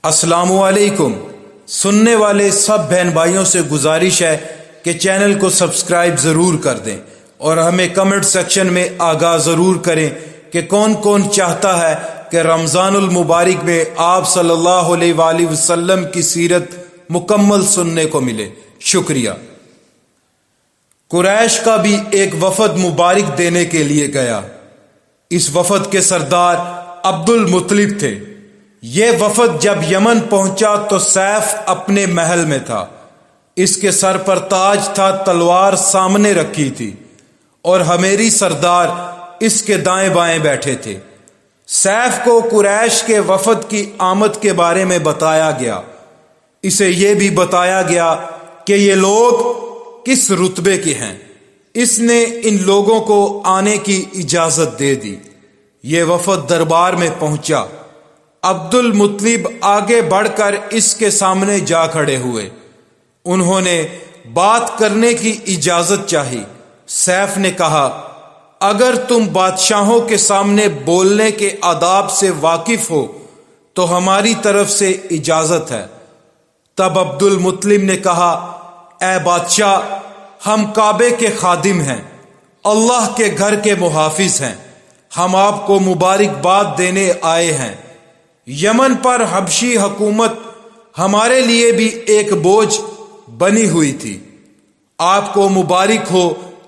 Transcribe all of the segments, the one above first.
السلام علیکم۔ سننے والے سب بہن بھائیوں سے گزارش ہے کہ چینل کو سبسکرائب ضرور کر دیں اور ہمیں کمنٹ سیکشن میں آگاہ ضرور کریں کہ کون کون چاہتا ہے کہ رمضان المبارک میں آپ صلی اللہ علیہ وآلہ وسلم کی سیرت مکمل سننے کو ملے۔ شکریہ۔ قریش کا بھی ایک وفد مبارک دینے کے لیے گیا۔ اس وفد کے سردار عبد المطلب تھے۔ یہ وفد جب یمن پہنچا تو سیف اپنے محل میں تھا، اس کے سر پر تاج تھا، تلوار سامنے رکھی تھی اور ہمیری سردار اس کے دائیں بائیں بیٹھے تھے۔ سیف کو قریش کے وفد کی آمد کے بارے میں بتایا گیا۔ اسے یہ بھی بتایا گیا کہ یہ لوگ کس رتبے کے ہیں۔ اس نے ان لوگوں کو آنے کی اجازت دے دی۔ یہ وفد دربار میں پہنچا۔ عبد المطلب آگے بڑھ کر اس کے سامنے جا کھڑے ہوئے۔ انہوں نے بات کرنے کی اجازت چاہی۔ سیف نے کہا، اگر تم بادشاہوں کے سامنے بولنے کے آداب سے واقف ہو تو ہماری طرف سے اجازت ہے۔ تب عبد المطلب نے کہا، اے بادشاہ، ہم کعبے کے خادم ہیں، اللہ کے گھر کے محافظ ہیں، ہم آپ کو مبارکباد دینے آئے ہیں۔ یمن پر حبشی حکومت ہمارے لیے بھی ایک بوجھ بنی ہوئی تھی۔ آپ کو مبارک ہو،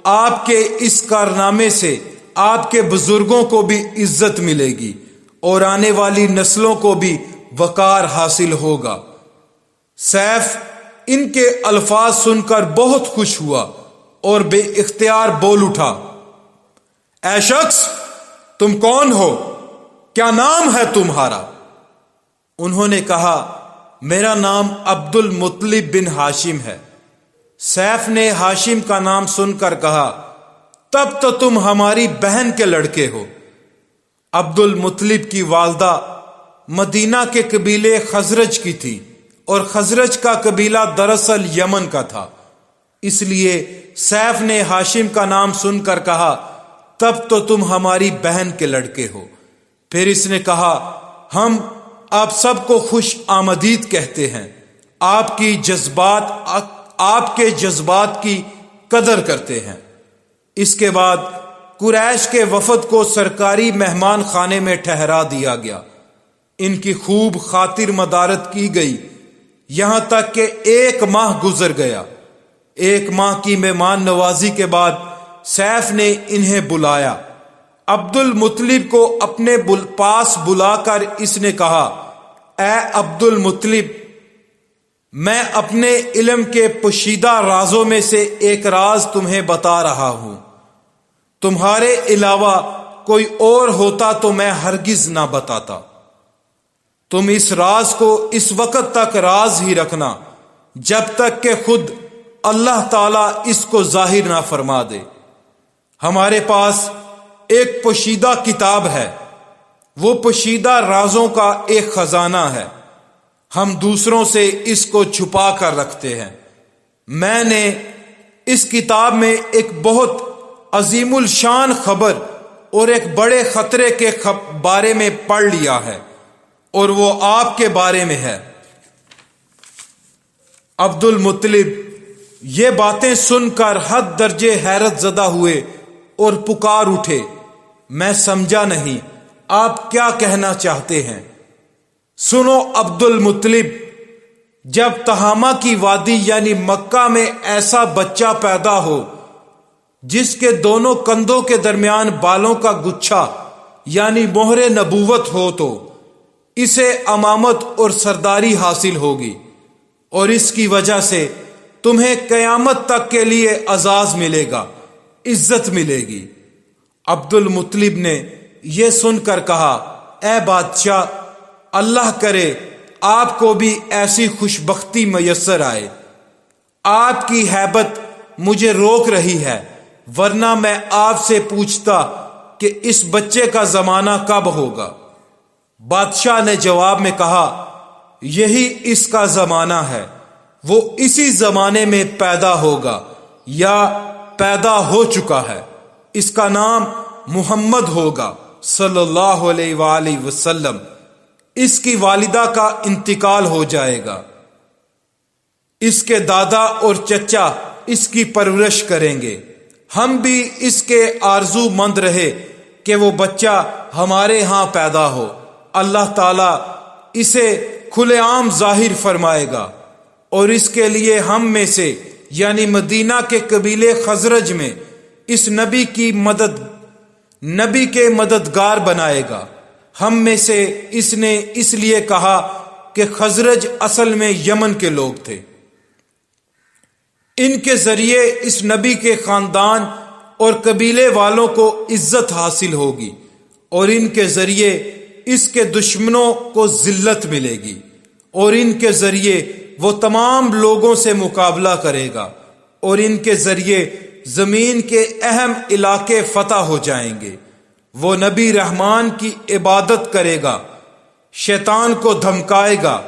آپ کے اس کارنامے سے آپ کے بزرگوں کو بھی عزت ملے گی اور آنے والی نسلوں کو بھی وقار حاصل ہوگا۔ سیف ان کے الفاظ سن کر بہت خوش ہوا اور بے اختیار بول اٹھا، اے شخص، تم کون ہو؟ کیا نام ہے تمہارا؟ انہوں نے کہا، میرا نام عبد المطلب بن ہاشم ہے۔ سیف نے ہاشم کا نام سن کر کہا، تب تو تم ہماری بہن کے لڑکے ہو۔ عبد المطلب کی والدہ مدینہ کے قبیلے خزرج کی تھی اور خزرج کا قبیلہ دراصل یمن کا تھا، اس لیے سیف نے ہاشم کا نام سن کر کہا، تب تو تم ہماری بہن کے لڑکے ہو۔ پھر اس نے کہا، ہم آپ سب کو خوش آمدید کہتے ہیں، آپ کے جذبات کی قدر کرتے ہیں۔ اس کے بعد قریش کے وفد کو سرکاری مہمان خانے میں ٹھہرا دیا گیا۔ ان کی خوب خاطر مدارت کی گئی، یہاں تک کہ 1 ماہ گزر گیا۔ 1 ماہ کی مہمان نوازی کے بعد سیف نے انہیں بلایا۔ عبد المطلب کو اپنے پاس بلا کر اس نے کہا، اے عبد المطلب، میں اپنے علم کے پوشیدہ رازوں میں سے ایک راز تمہیں بتا رہا ہوں۔ تمہارے علاوہ کوئی اور ہوتا تو میں ہرگز نہ بتاتا۔ تم اس راز کو اس وقت تک راز ہی رکھنا جب تک کہ خود اللہ تعالیٰ اس کو ظاہر نہ فرما دے۔ ہمارے پاس ایک پوشیدہ کتاب ہے، وہ پوشیدہ رازوں کا ایک خزانہ ہے، ہم دوسروں سے اس کو چھپا کر رکھتے ہیں۔ میں نے اس کتاب میں ایک بہت عظیم الشان خبر اور ایک بڑے خطرے کے بارے میں پڑھ لیا ہے، اور وہ آپ کے بارے میں ہے۔ عبد المطلب یہ باتیں سن کر حد درجے حیرت زدہ ہوئے اور پکار اٹھے، میں سمجھا نہیں، آپ کیا کہنا چاہتے ہیں؟ سنو عبد المطلب، جب تہامہ کی وادی یعنی مکہ میں ایسا بچہ پیدا ہو جس کے دونوں کندھوں کے درمیان بالوں کا گچھا یعنی مہر نبوت ہو تو اسے امامت اور سرداری حاصل ہوگی، اور اس کی وجہ سے تمہیں قیامت تک کے لیے اعزاز ملے گا، عزت ملے گی۔ عبد المطلب نے یہ سن کر کہا، اے بادشاہ، اللہ کرے آپ کو بھی ایسی خوشبختی میسر آئے۔ آپ کی ہیبت مجھے روک رہی ہے، ورنہ میں آپ سے پوچھتا کہ اس بچے کا زمانہ کب ہوگا۔ بادشاہ نے جواب میں کہا، یہی اس کا زمانہ ہے، وہ اسی زمانے میں پیدا ہوگا یا پیدا ہو چکا ہے۔ اس کا نام محمد ہوگا صلی اللہ علیہ وآلہ وسلم۔ اس کی والدہ کا انتقال ہو جائے گا۔ اس کے دادا اور چچا اس کی پرورش کریں گے۔ ہم بھی اس کے آرزو مند رہے کہ وہ بچہ ہمارے ہاں پیدا ہو۔ اللہ تعالیٰ اسے کھلے عام ظاہر فرمائے گا اور اس کے لیے ہم میں سے یعنی مدینہ کے قبیلے خزرج میں اس نبی کے مددگار بنائے گا۔ ہم میں سے اس نے اس لیے کہا کہ خزرج اصل میں یمن کے لوگ تھے۔ ان کے ذریعے اس نبی کے خاندان اور قبیلے والوں کو عزت حاصل ہوگی اور ان کے ذریعے اس کے دشمنوں کو ذلت ملے گی اور ان کے ذریعے وہ تمام لوگوں سے مقابلہ کرے گا اور ان کے ذریعے زمین کے اہم علاقے فتح ہو جائیں گے۔ وہ نبی رحمان کی عبادت کرے گا، شیطان کو دھمکائے گا،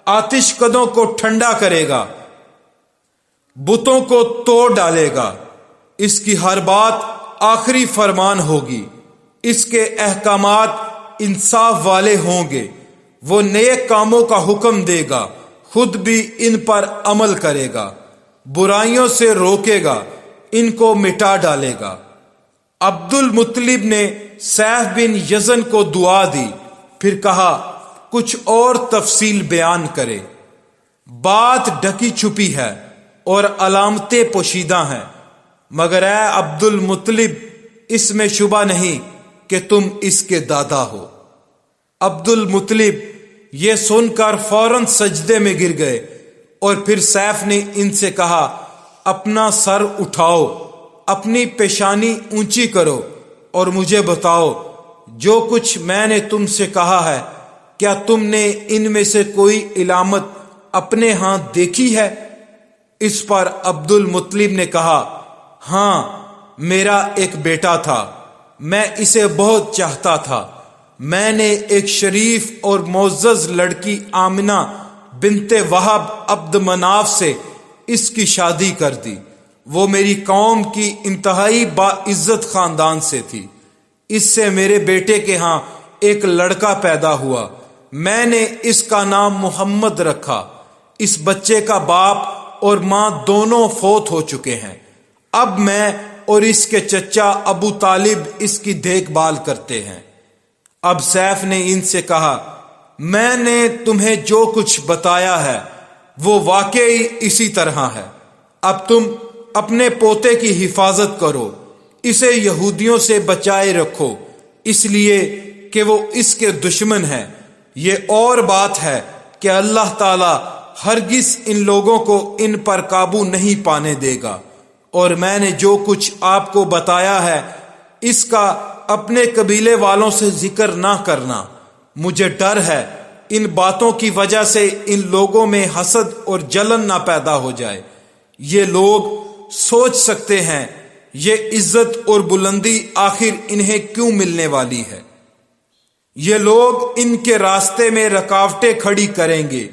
آتش کدوں کو ٹھنڈا کرے گا، بتوں کو توڑ ڈالے گا۔ اس کی ہر بات آخری فرمان ہوگی۔ اس کے احکامات انصاف والے ہوں گے۔ وہ نیک کاموں کا حکم دے گا، خود بھی ان پر عمل کرے گا، برائیوں سے روکے گا، ان کو مٹا ڈالے گا۔ عبد المطلب نے سیف بن یزن کو دعا دی، پھر کہا کچھ اور تفصیل بیان کرے۔ بات ڈھکی چھپی ہے اور علامتیں پوشیدہ ہیں، مگر اے عبد المطلب اس میں شبہ نہیں کہ تم اس کے دادا ہو۔ عبد المطلب یہ سن کر فوراً سجدے میں گر گئے اور پھر سیف نے ان سے کہا اپنا سر اٹھاؤ، اپنی پیشانی اونچی کرو اور مجھے بتاؤ جو کچھ میں نے تم سے کہا ہے، کیا تم نے ان میں سے کوئی علامت اپنے ہاں دیکھی ہے؟ اس پر عبد المطلب نے کہا ہاں، میرا ایک بیٹا تھا، میں اسے بہت چاہتا تھا۔ میں نے ایک شریف اور معزز لڑکی آمنہ بنت وہب عبد مناف سے اس کی شادی کر دی۔ وہ میری قوم کی انتہائی باعزت خاندان سے تھی۔ اس سے میرے بیٹے کے ہاں ایک لڑکا پیدا ہوا، میں نے اس کا نام محمد رکھا۔ اس بچے کا باپ اور ماں دونوں فوت ہو چکے ہیں۔ اب میں اور اس کے چچا ابو طالب اس کی دیکھ بھال کرتے ہیں۔ اب سیف نے ان سے کہا میں نے تمہیں جو کچھ بتایا ہے وہ واقعی اسی طرح ہے۔ اب تم اپنے پوتے کی حفاظت کرو، اسے یہودیوں سے بچائے رکھو، اس لیے کہ وہ اس کے دشمن ہیں۔ یہ اور بات ہے کہ اللہ تعالی ہرگز ان لوگوں کو ان پر قابو نہیں پانے دے گا، اور میں نے جو کچھ آپ کو بتایا ہے اس کا اپنے قبیلے والوں سے ذکر نہ کرنا۔ مجھے ڈر ہے ان باتوں کی وجہ سے ان لوگوں میں حسد اور جلن نہ پیدا ہو جائے۔ یہ لوگ سوچ سکتے ہیں یہ عزت اور بلندی آخر انہیں کیوں ملنے والی ہے۔ یہ لوگ ان کے راستے میں رکاوٹیں کھڑی کریں گے۔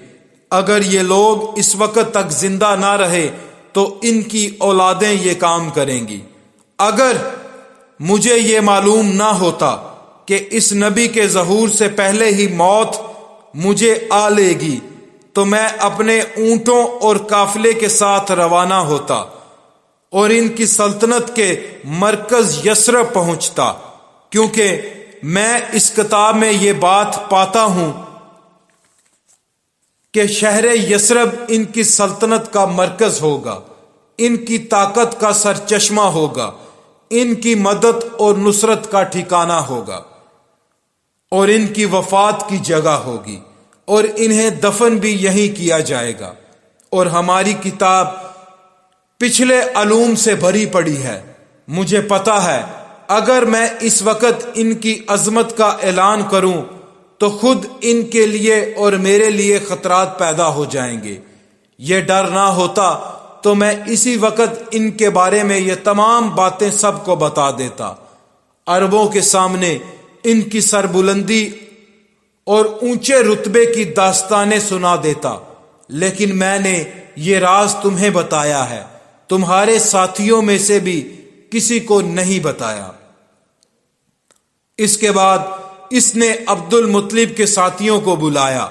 اگر یہ لوگ اس وقت تک زندہ نہ رہے تو ان کی اولادیں یہ کام کریں گی۔ اگر مجھے یہ معلوم نہ ہوتا کہ اس نبی کے ظہور سے پہلے ہی موت مجھے آ لے گی تو میں اپنے اونٹوں اور قافلے کے ساتھ روانہ ہوتا اور ان کی سلطنت کے مرکز یثرب پہنچتا، کیونکہ میں اس کتاب میں یہ بات پاتا ہوں کہ شہر یثرب ان کی سلطنت کا مرکز ہوگا، ان کی طاقت کا سرچشمہ ہوگا، ان کی مدد اور نصرت کا ٹھکانہ ہوگا اور ان کی وفات کی جگہ ہوگی، اور انہیں دفن بھی یہی کیا جائے گا۔ اور ہماری کتاب پچھلے علوم سے بھری پڑی ہے۔ مجھے پتا ہے اگر میں اس وقت ان کی عظمت کا اعلان کروں تو خود ان کے لیے اور میرے لیے خطرات پیدا ہو جائیں گے۔ یہ ڈر نہ ہوتا تو میں اسی وقت ان کے بارے میں یہ تمام باتیں سب کو بتا دیتا، عربوں کے سامنے ان کی سربلندی اور اونچے رتبے کی داستانیں سنا دیتا، لیکن میں نے یہ راز تمہیں بتایا ہے، تمہارے ساتھیوں میں سے بھی کسی کو نہیں بتایا۔ اس کے بعد اس نے عبد المطلب کے ساتھیوں کو بلایا۔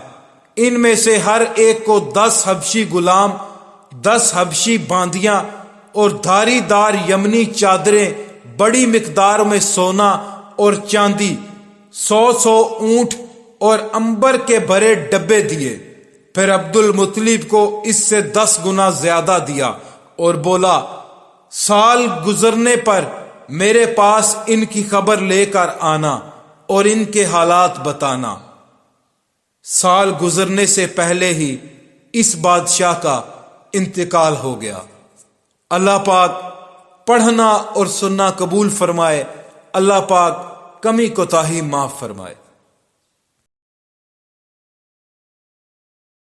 ان میں سے ہر ایک کو 10 حبشی غلام، 10 حبشی باندیاں اور دھاری دار یمنی چادریں، بڑی مقدار میں سونا اور چاندی، 100 اونٹ اور عنبر کے بھرے ڈبے دیے۔ پھر عبد المطلب کو اس سے 10 گنا زیادہ دیا اور بولا، سال گزرنے پر میرے پاس ان کی خبر لے کر آنا اور ان کے حالات بتانا۔ سال گزرنے سے پہلے ہی اس بادشاہ کا انتقال ہو گیا۔ اللہ پاک پڑھنا اور سننا قبول فرمائے۔ اللہ پاک کمی کوتاہی معاف فرمائے۔